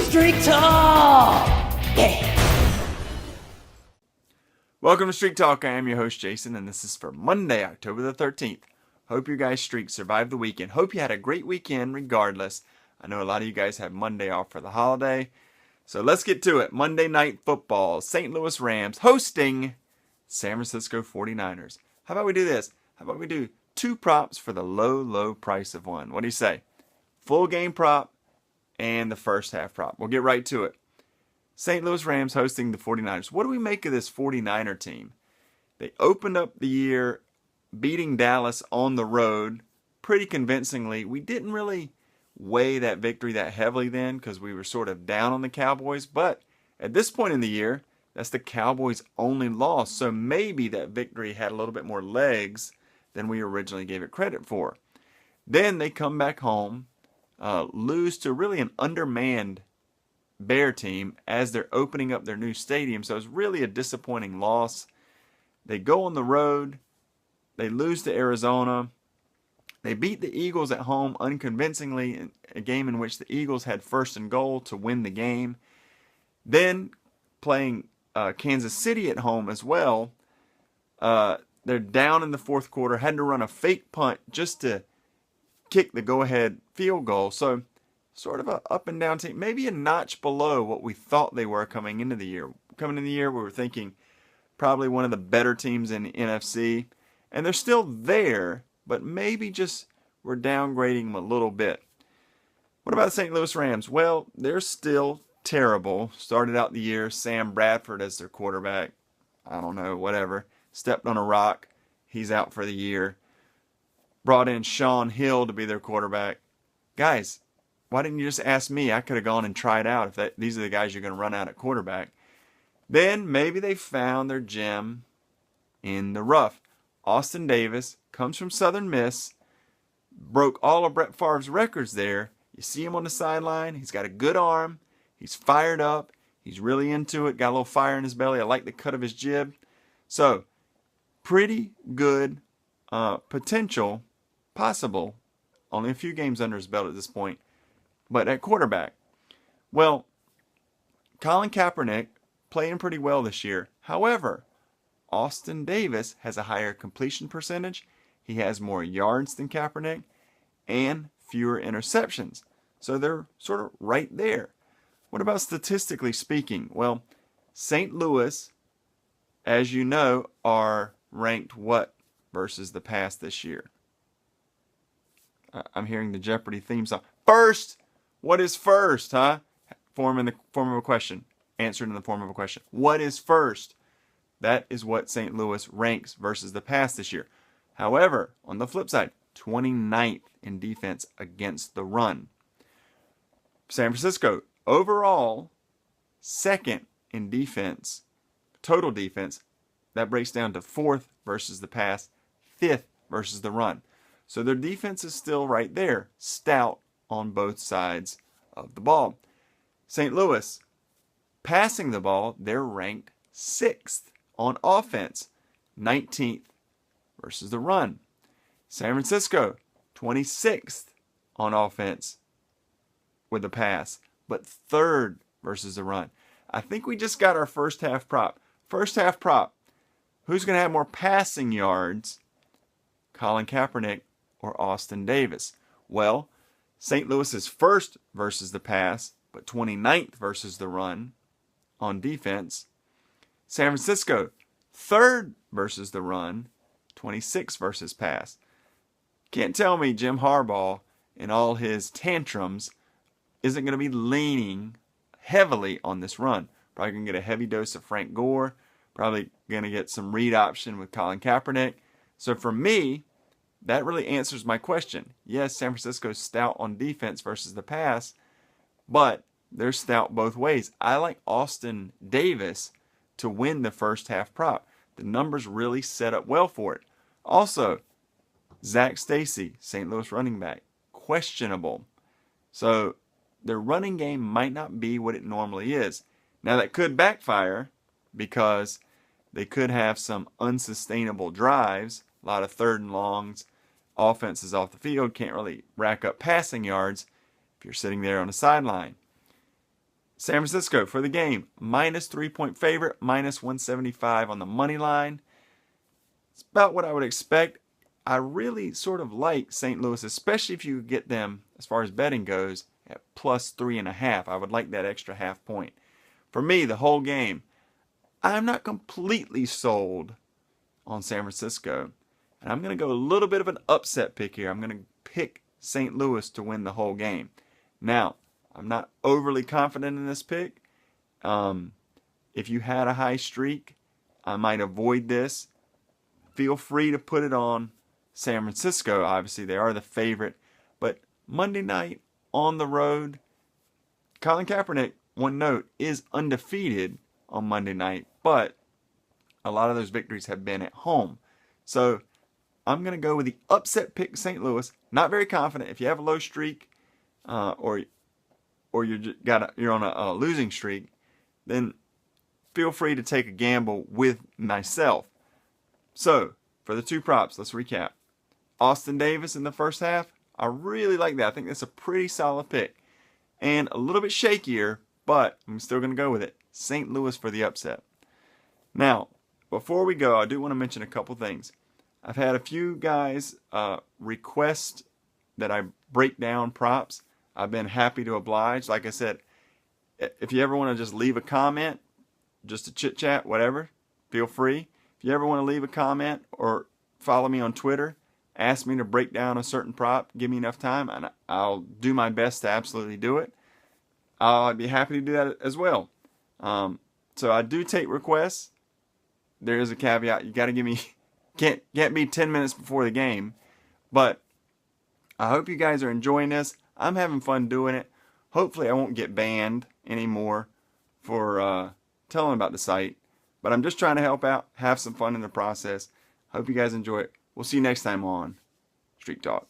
Street Talk! Yeah! Welcome to Streak Talk. I am your host, Jason, and this is for Monday, October the 13th. Hope you guys' streak survived the weekend. Hope you had a great weekend regardless. I know a lot of you guys have Monday off for the holiday. So let's get to it. Monday Night Football. St. Louis Rams hosting San Francisco 49ers. How about we do this? How about we do two props for the low, low price of one? What do you say? Full game prop and the first half prop. We'll get right to it. St. Louis Rams hosting the 49ers. What do we make of this 49er team? They opened up the year beating Dallas on the road pretty convincingly. We didn't really weigh that victory that heavily then because we were sort of down on the Cowboys. But at this point in the year, that's the Cowboys' only loss. So maybe that victory had a little bit more legs than we originally gave it credit for. Then they come back home, lose to really an undermanned Bear team as they're opening up their new stadium. So it's really a disappointing loss. They go on the road. They lose to Arizona. They beat the Eagles at home unconvincingly in a game in which the Eagles had first and goal to win the game. Then playing Kansas City at home as well. They're down in the fourth quarter, had to run a fake punt just to kick the go-ahead field goal. So sort of a up and down team, maybe a notch below what we thought they were coming into the year. Coming into the year, we were thinking probably one of the better teams in the NFC. And they're still there, but maybe just we're downgrading them a little bit. What about the St. Louis Rams? Well, they're still terrible. Started out the year, Sam Bradford as their quarterback. I don't know, whatever. Stepped on a rock. He's out for the year. Brought in Sean Hill to be their quarterback. Guys, why didn't you just ask me? I could have gone and tried out if these are the guys you're going to run out at quarterback. Then maybe they found their gem in the rough. Austin Davis comes from Southern Miss, broke all of Brett Favre's records there. You see him on the sideline. He's got a good arm. He's fired up. He's really into it. Got a little fire in his belly. I like the cut of his jib. So, pretty good potential, possible. Only a few games under his belt at this point. But at quarterback, well, Colin Kaepernick playing pretty well this year. However, Austin Davis has a higher completion percentage. He has more yards than Kaepernick and fewer interceptions. So they're sort of right there. What about statistically speaking? Well, St. Louis, as you know, are ranked what versus the past this year? I'm hearing the Jeopardy theme song. First! What is first, huh? Form in the form of a question. Answered in the form of a question. What is first? That is what St. Louis ranks versus the past this year. However, on the flip side, 29th in defense against the run. San Francisco, overall, second in defense, total defense. That breaks down to fourth versus the pass, fifth versus the run. So their defense is still right there, stout on both sides of the ball. St. Louis, passing the ball, they're ranked sixth on offense, 19th versus the run. San Francisco, 26th on offense with the pass, but third versus the run. I think we just got our first half prop. First half prop. Who's going to have more passing yards, Colin Kaepernick or Austin Davis? Well, St. Louis is first versus the pass, but 29th versus the run on defense. San Francisco, third versus the run, 26th versus pass. Can't tell me Jim Harbaugh and all his tantrums isn't going to be leaning heavily on this run. Probably going to get a heavy dose of Frank Gore. Probably going to get some read option with Colin Kaepernick. So for me, that really answers my question. Yes, San Francisco's stout on defense versus the pass, but they're stout both ways. I like Austin Davis to win the first half prop. The numbers really set up well for it. Also, Zach Stacy, St. Louis running back, questionable. So their running game might not be what it normally is. Now that could backfire because they could have some unsustainable drives, a lot of third and longs, offenses off the field, can't really rack up passing yards if you're sitting there on the sideline. San Francisco for the game, minus 3-point favorite, minus 175 on the money line. It's about what I would expect. I really sort of like St. Louis, especially if you get them, as far as betting goes, at plus 3.5. I would like that extra half point. For me, the whole game, I'm not completely sold on San Francisco. And I'm going to go a little bit of an upset pick here. I'm going to pick St. Louis to win the whole game. Now, I'm not overly confident in this pick. If you had a high streak, I might avoid this. Feel free to put it on San Francisco. Obviously, they are the favorite. But Monday night on the road, Colin Kaepernick, one note, is undefeated on Monday night. But a lot of those victories have been at home. So I'm going to go with the upset pick, St. Louis. Not very confident. If you have a low streak or you're on a losing streak, then feel free to take a gamble with myself. So, for the two props, let's recap. Austin Davis in the first half, I really like that. I think that's a pretty solid pick. And a little bit shakier, but I'm still going to go with it. St. Louis for the upset. Now, before we go, I do want to mention a couple things. I've had a few guys request that I break down props. I've been happy to oblige. Like I said, if you ever want to just leave a comment, just a chit chat, whatever, feel free. If you ever want to leave a comment or follow me on Twitter, ask me to break down a certain prop, give me enough time, and I'll do my best to absolutely do it. I'd be happy to do that as well. So I do take requests. There is a caveat. You got to give me, can't be 10 minutes before the game. But I hope you guys are enjoying this. I'm having fun doing it. Hopefully I won't get banned anymore for telling about the site. But I'm just trying to help out, have some fun in the process. Hope you guys enjoy it. We'll see you next time on Street Talk.